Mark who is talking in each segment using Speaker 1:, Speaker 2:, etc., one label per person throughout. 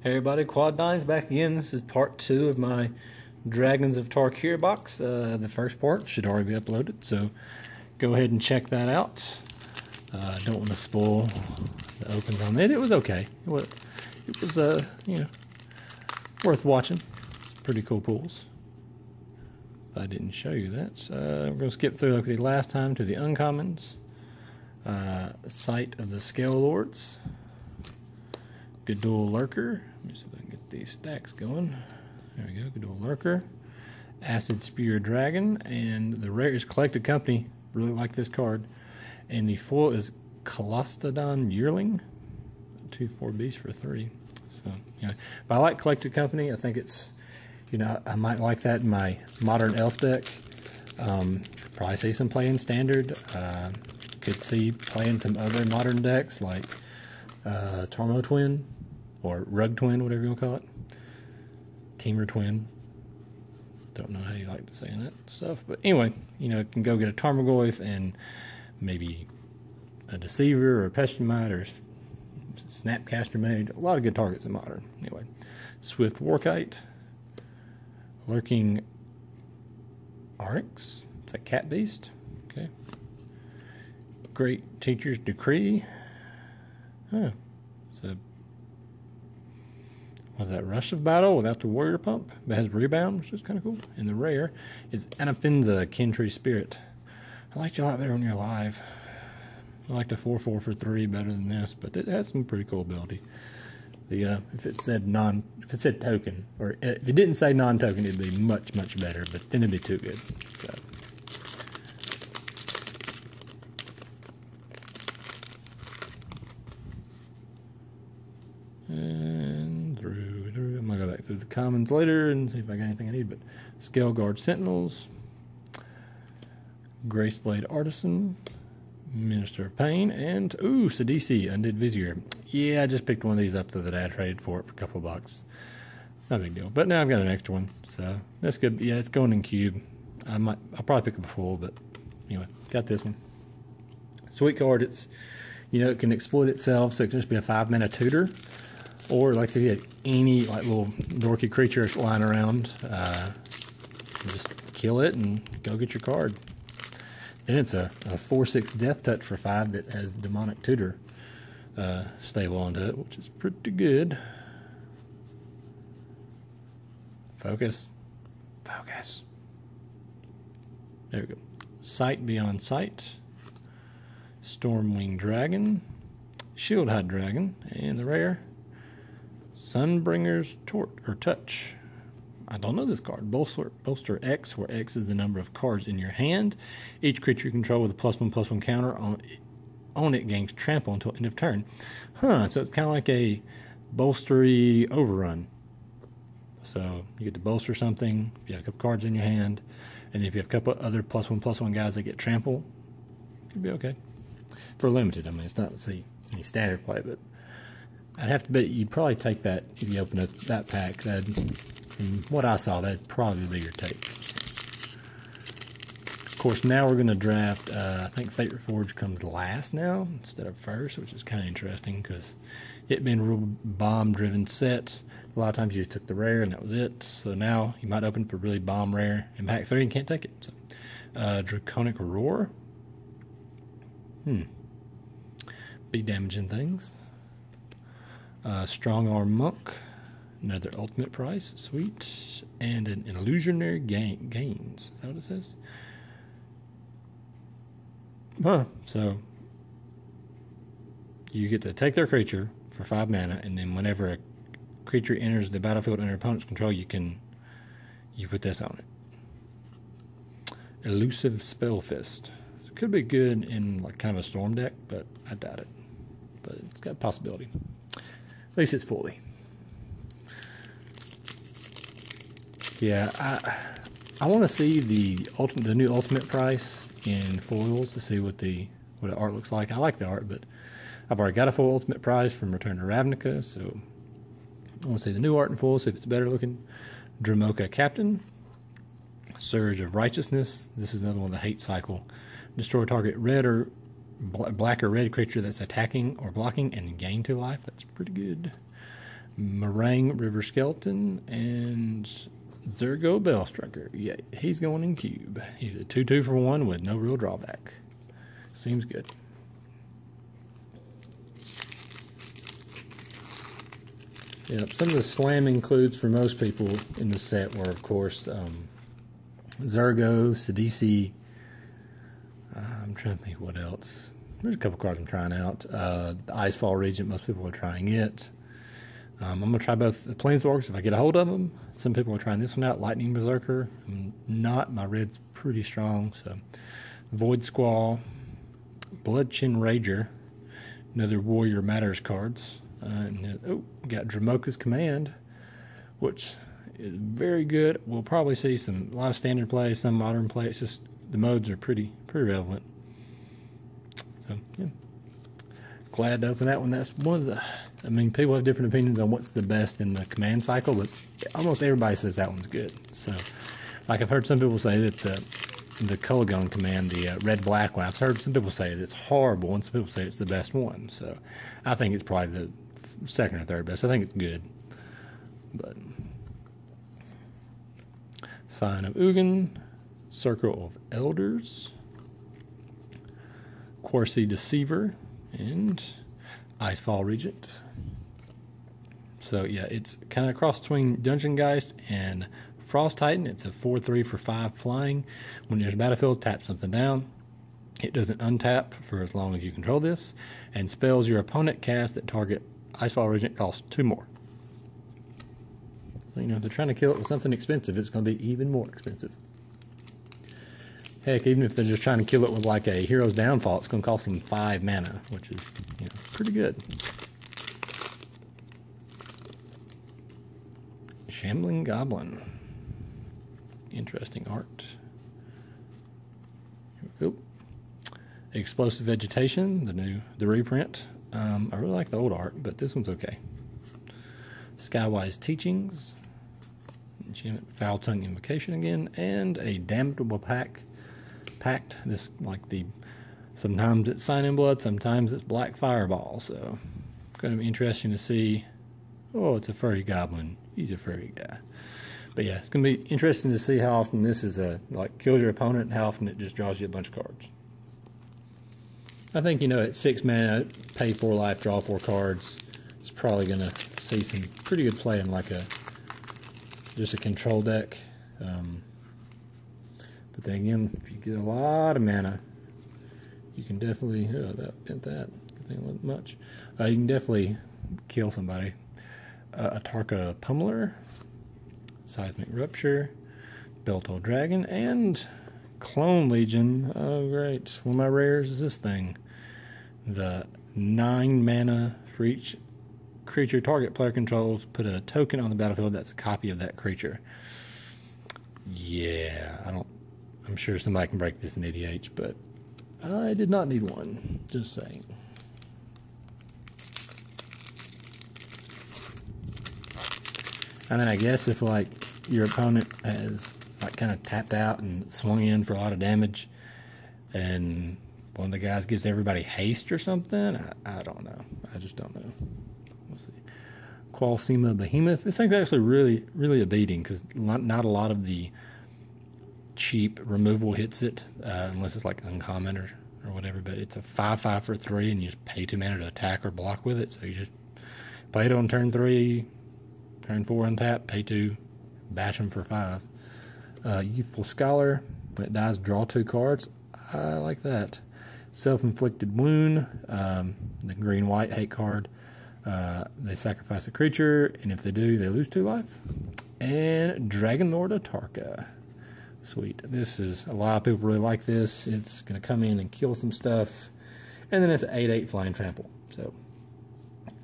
Speaker 1: Hey everybody, Quad Nine's back again. This is part 2 of my Dragons of Tarkir box. The first part should already be uploaded, so go ahead and check that out. I don't want to spoil the opens on it. It was okay. It was worth watching. Pretty cool pulls. I didn't show you that. So we're going to skip through like we did last time to the uncommons. Sight of the Scale Lords. Gadol Lurker. Let me see if I can get these stacks going. There we go, Gadol Lurker. Acid Spear Dragon. And the rare is Collected Company. Really like this card. And the foil is Colostodon Yearling. 2/4 beast for 3. So, but I like Collected Company. I think it's, I might like that in my modern elf deck. Probably see some play in standard. Could see playing some other modern decks like Tormo Twin or Rug Twin, whatever you want to call it. Teamer Twin. Don't know how you like to say that stuff, but anyway, can go get a Tarmogoyf and maybe a Deceiver or a Pestimite or Snapcaster Mage. A lot of good targets in modern. Anyway, Swift Warkite, Lurking Arix. It's a cat beast. Okay. Great Teacher's Decree. Huh. So, was that Rush of Battle without the Warrior Pump? But has Rebound, which is kind of cool. And the rare is Anafinza, Kintree Spirit. I liked you a lot better when you're alive. I like the 4/4 for 3 better than this, but it has some pretty cool ability. The if it said token, or if it didn't say non-token, it'd be much better. But then it'd be too good. So. And through, I'm gonna go back through the commons later and see if I got anything I need. But Scale Guard Sentinels, Graceblade Artisan, Minister of Pain, and Sidisi Undead Vizier. Yeah, I just picked one of these up that I traded for it for a couple of bucks. Not a big deal. But now I've got an extra one, so that's good. Yeah, it's going in cube. I'll probably pick up a full, but anyway, got this one. Sweet card. It's it can exploit itself, so it can just be a 5-mana tutor. Or, like if you had any little dorky creature lying around, just kill it and go get your card. Then it's a 4/6 Death Touch for 5 that has Demonic Tutor stable onto it, which is pretty good. Focus. Focus. There we go. Sight Beyond Sight. Stormwing Dragon. Shieldhide Dragon. And the rare, Sunbringer's Touch. I don't know this card. Bolster X, where X is the number of cards in your hand. Each creature you control with a +1/+1 counter on it gains trample until end of turn. Huh, so it's kind of like a bolstery overrun. So you get to bolster something, if you have a couple cards in your hand, and if you have a couple other +1/+1 guys that get trample, could be okay. For limited, I mean, it's not any standard play, but I'd have to bet you'd probably take that if you open up that pack. From what I saw, that'd probably be your take. Of course, now we're going to draft, I think Fate Reforged comes last now instead of first, which is kind of interesting because it being a real bomb-driven set, a lot of times you just took the rare and that was it. So now you might open up a really bomb rare in pack 3 and can't take it. So, Draconic Roar. Be damaging things. Strong Arm Monk. Another ultimate price, sweet, and an illusionary gains. Is that what it says? Huh. So you get to take their creature for 5 mana, and then whenever a creature enters the battlefield under opponent's control, you put this on it. Elusive Spellfist. It could be good in kind of a storm deck, but I doubt it. But it's got a possibility. At least it's fully. Yeah, I want to see the new ultimate price in foils to see what the art looks like. I like the art, but I've already got a full ultimate prize from Return to Ravnica, so I want to see the new art in full, see if it's better looking. Dramoka Captain. Surge of Righteousness. This is another one of the hate cycle. Destroy target red or black or red creature that's attacking or blocking and gain 2 life. That's pretty good. Meringue River Skeleton, and Zergo Bellstriker. Yeah, he's going in cube. He's a 2/2 for 1 with no real drawback. Seems good. Yep, some of the slam includes for most people in the set were, of course, Zergo, Sidisi. I'm trying to think what else. There's a couple cards I'm trying out. The Icefall Regent, most people are trying it. I'm going to try both the Planeswalkers if I get a hold of them. Some people are trying this one out, Lightning Berserker. I'm not. My red's pretty strong. So, Void Squall, Bloodchin Rager, another Warrior Matters cards. We got Dramoka's Command, which is very good. We'll probably see a lot of standard play, some modern play. It's just the modes are pretty relevant. So, yeah. Glad to open that one. That's one of the, I mean, people have different opinions on what's the best in the command cycle, but almost everybody says that one's good. So, like I've heard some people say that the Kulagon command, the red-black one, I've heard some people say that it's horrible, and some people say it's the best one. So, I think it's probably the second or third best. I think it's good. But, Sign of Ugin, Circle of Elders, Quarcy Deceiver, and Icefall Regent. So yeah, it's kind of a cross between Dungeon Geist and Frost Titan. It's a 4/3 for 5 flying. When there's a battlefield, tap something down. It doesn't untap for as long as you control this, and spells your opponent cast that target Icefall Regent cost 2 more. So, you know, if they're trying to kill it with something expensive, it's going to be even more expensive. Heck, even if they're just trying to kill it with like a Hero's Downfall, it's going to cost them 5 mana, which is, you know, pretty good. Shambling Goblin. Interesting art. Here we go. Explosive Vegetation, the reprint. I really like the old art, but this one's okay. Skywise Teachings. Enchantment Foul Tongue Invocation again, and a Damnable Pact. This, like, sometimes it's Sign in Blood, sometimes it's Black Fireball, so it's going to be interesting to see. Oh, it's a furry goblin. He's a furry guy. But yeah, it's going to be interesting to see how often this is kills your opponent and how often it just draws you a bunch of cards. I think, you know, at 6 mana, pay 4 life, draw 4 cards, it's probably going to see some pretty good play in like just a control deck. But then again, if you get a lot of mana, you can definitely, that bent that, good thing it wasn't much. You can definitely kill somebody. A Tarka Pummeler, Seismic Rupture, Beltold Dragon, and Clone Legion. Oh great, one of my rares is this thing. The 9 mana for each creature target player controls, put a token on the battlefield that's a copy of that creature. Yeah, I'm sure somebody can break this in EDH, but I did not need one. Just saying. And then I guess if like your opponent has like kind of tapped out and swung in for a lot of damage, and one of the guys gives everybody haste or something, I don't know. I just don't know. We'll see. Qualsema Behemoth. This thing's actually really a beating because not a lot of the cheap removal hits it, unless it's like uncommon or whatever, but it's a 5/5 for 3, and you just pay 2 mana to attack or block with it, so you just play it on turn 3, turn 4 untap, pay 2, bash them for 5. Youthful Scholar, when it dies, draw 2 cards. I like that. Self-Inflicted Wound, the green-white hate card. They sacrifice a creature, and if they do, they lose 2 life. And Dragon Lord of Tarka. Sweet. This is, a lot of people really like this. It's going to come in and kill some stuff. And then it's an 8/8 Flying Trample. So,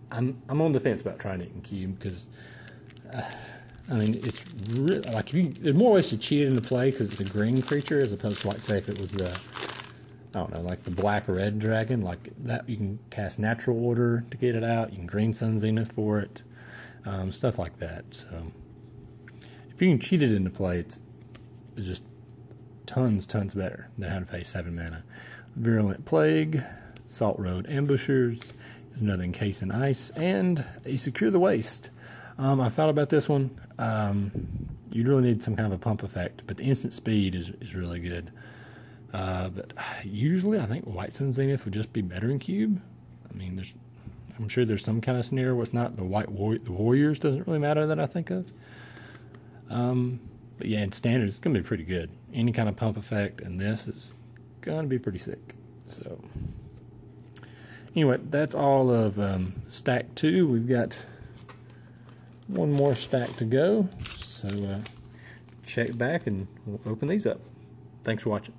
Speaker 1: I'm on the fence about trying it in cube, because, I mean, it's really, like, there's more ways to cheat it into play, because it's a green creature, as opposed to, like, say, if it was the, I don't know, like the black-red dragon, like that, you can cast Natural Order to get it out. You can Green Sun Zenith for it. Stuff like that. So, if you can cheat it into play, it's just tons better than having to pay 7 mana. Virulent Plague, Salt Road Ambushers, another Encase in Ice, and a Secure the Waste. I thought about this one. You'd really need some kind of a pump effect, but the instant speed is really good. But usually I think White Sun Zenith would just be better in cube. I mean, I'm sure there's some kind of scenario where it's not. The Warriors doesn't really matter that I think of. But yeah, in standard, it's going to be pretty good. Any kind of pump effect, and this is going to be pretty sick. So anyway, that's all of stack 2. We've got one more stack to go. So check back and we'll open these up. Thanks for watching.